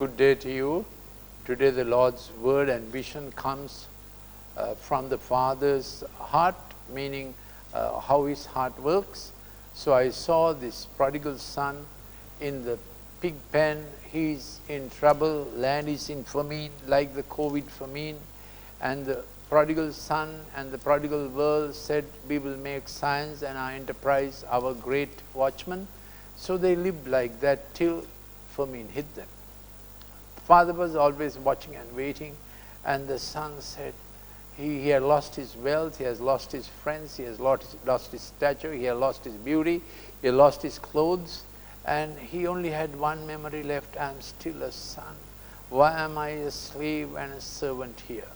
Good day to you. Today the Lord's word and vision comes from the Father's heart, meaning how his heart works. So I saw this prodigal son in the pig pen. He's in trouble, land is in famine, like the COVID famine. And the prodigal son and the prodigal world said, we will make science and our enterprise our great watchman. So they lived like that till famine hit them. Father was always watching and waiting, and the son said he had lost his wealth, he has lost his friends, he has lost his stature, he has lost his beauty, he lost his clothes, and he only had one memory left: I am still a son. Why am I a slave and a servant here?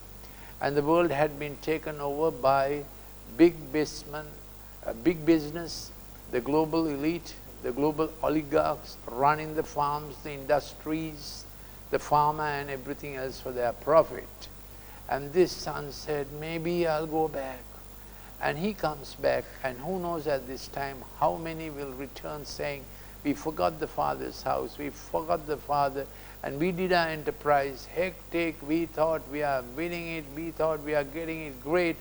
And the world had been taken over by big business, the global elite, the global oligarchs running the farms, the industries, the farmer and everything else for their profit. And this son said, maybe I'll go back. And he comes back, and who knows at this time how many will return saying, we forgot the Father's house, we forgot the Father, and we did our enterprise hectic, we thought we are winning it, we thought we are getting it great,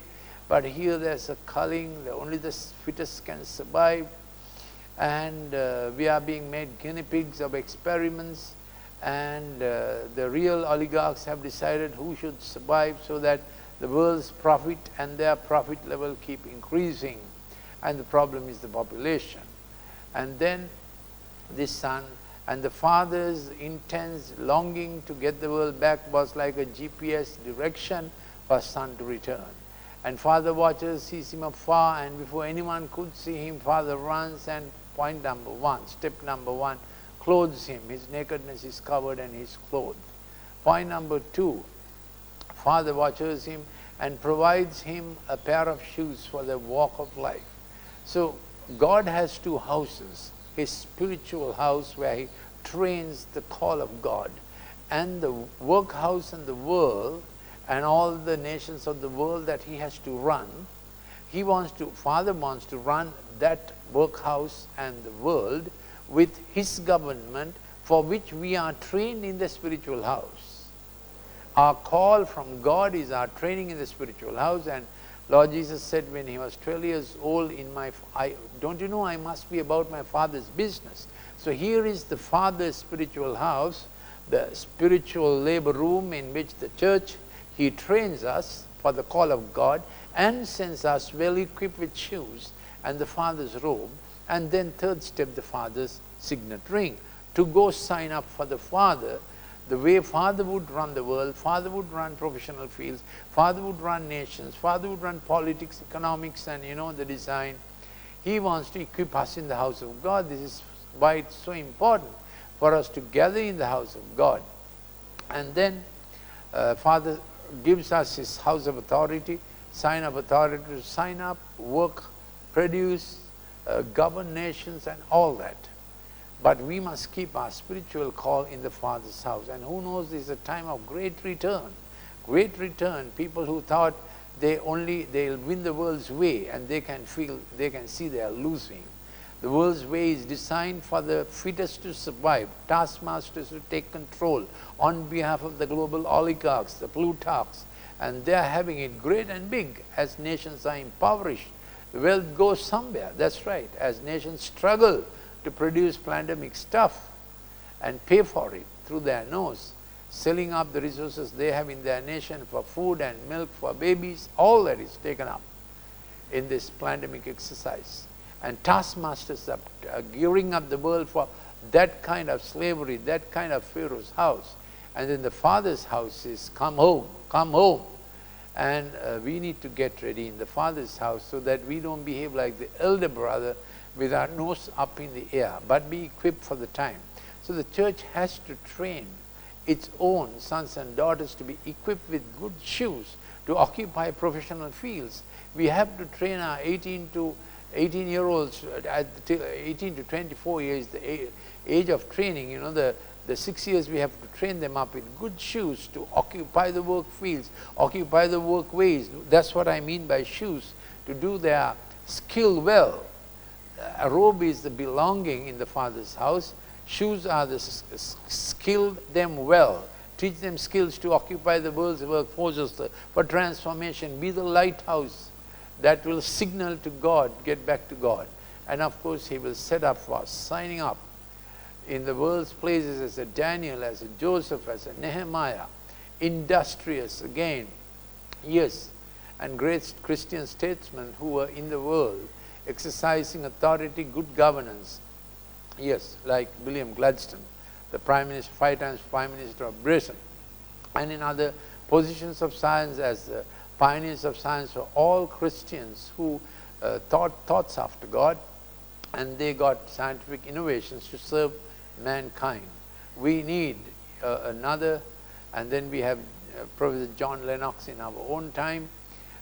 but here there's a culling, only the fittest can survive, and we are being made guinea pigs of experiments. And the real oligarchs have decided who should survive so that the world's profit and their profit level keep increasing. And the problem is the population. And then this son and the father's intense longing to get the world back was like a GPS direction for son to return. And father watches, sees him afar, and before anyone could see him, father runs and point number one, step number one, clothes him. His nakedness is covered and he is clothed. Point number two, father watches him and provides him a pair of shoes for the walk of life. So God has two houses, his spiritual house where he trains the call of God, and the workhouse in the world and all the nations of the world that he has to run. Father wants to run that workhouse and the world with his government, for which we are trained in the spiritual house. Our call from God is our training in the spiritual house. And Lord Jesus said when he was 12 years old, don't you know I must be about my Father's business? So here is the Father's spiritual house, the spiritual labor room in which the church, he trains us for the call of God and sends us well equipped with shoes and the Father's robe. And then third step, the Father's signet ring, to go sign up for the Father, the way Father would run the world. Father would run professional fields, Father would run nations, Father would run politics, economics, and the design. He wants to equip us in the house of God. This is why it's so important for us to gather in the house of God. And then Father gives us his house of authority, sign of authority to sign up, work, produce, govern nations and all that. But we must keep our spiritual call in the Father's house. And who knows, this is a time of great return. Great return. People who thought they'll win the world's way, and they can see they are losing. The world's way is designed for the fittest to survive, taskmasters to take control on behalf of the global oligarchs, the plutarchs, and they are having it great and big as nations are impoverished. The wealth goes somewhere, that's right, as nations struggle to produce pandemic stuff and pay for it through their nose, selling up the resources they have in their nation for food and milk for babies. All that is taken up in this pandemic exercise. And taskmasters are gearing up the world for that kind of slavery, that kind of Pharaoh's house. And then the Father's house is come home, come home. And we need to get ready in the Father's house so that we don't behave like the elder brother with our nose up in the air, but be equipped for the time. So the church has to train its own sons and daughters to be equipped with good shoes to occupy professional fields. We have to train our 18-year-olds, 18 to 24 years, the age of training, the 6 years we have to train them up with good shoes to occupy the work fields, occupy the work ways. That's what I mean by shoes, to do their skill well. A robe is the belonging in the Father's house. Shoes are the skill them well. Teach them skills to occupy the world's workforces for transformation. Be the lighthouse that will signal to God, get back to God. And of course, He will set up for us, signing up in the world's places as a Daniel, as a Joseph, as a Nehemiah, industrious again, yes, and great Christian statesmen who were in the world, exercising authority, good governance, yes, like William Gladstone, the Prime Minister, 5 times Prime Minister of Britain, and in other positions of science as the pioneers of science were all Christians who thought thoughts after God, and they got scientific innovations to serve mankind. We need another, and then we have Professor John Lennox in our own time,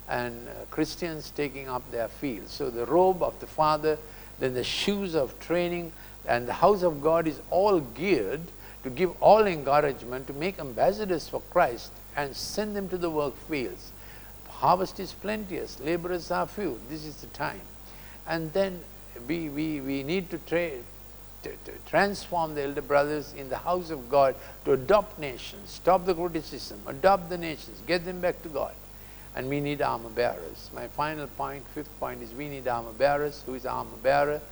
and Christians taking up their field. So the robe of the Father, then the shoes of training, and the house of God is all geared to give all encouragement to make ambassadors for Christ and send them to the work fields. Harvest is plenteous, laborers are few. This is the time. And then we need to transform the elder brothers in the house of God to adopt nations, stop the criticism, adopt the nations, get them back to God. And we need armor bearers. My final point, 5th point, is we need armor bearers. Who is armor bearer?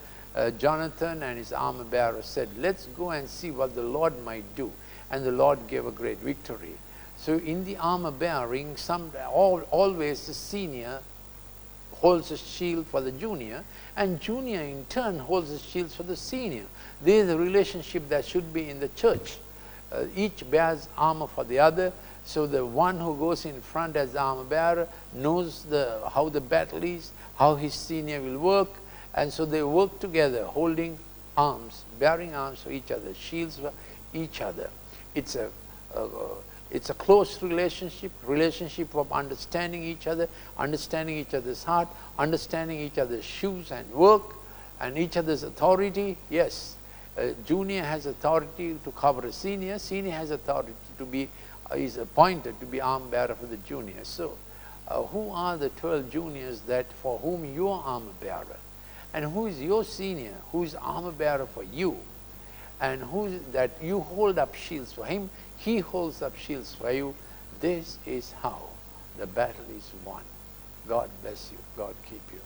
Jonathan and his armor bearer said, let's go and see what the Lord might do. And the Lord gave a great victory. So in the armor bearing, always the senior holds a shield for the junior, and junior in turn holds the shields for the senior. There is a relationship that should be in the church. Each bears armor for the other. So the one who goes in front as the armor bearer knows how the battle is, how his senior will work, and so they work together, holding arms, bearing arms for each other, shields for each other. It's a close relationship of understanding each other, understanding each other's heart, understanding each other's shoes and work, and each other's authority. Yes, junior has authority to cover a senior, senior has authority to be, is appointed to be arm bearer for the junior. So, who are the 12 juniors that for whom you are armor bearer? And who is your senior, who is armor bearer for you? And who that you hold up shields for him, he holds up shields for you. This is how the battle is won. God bless you. God keep you.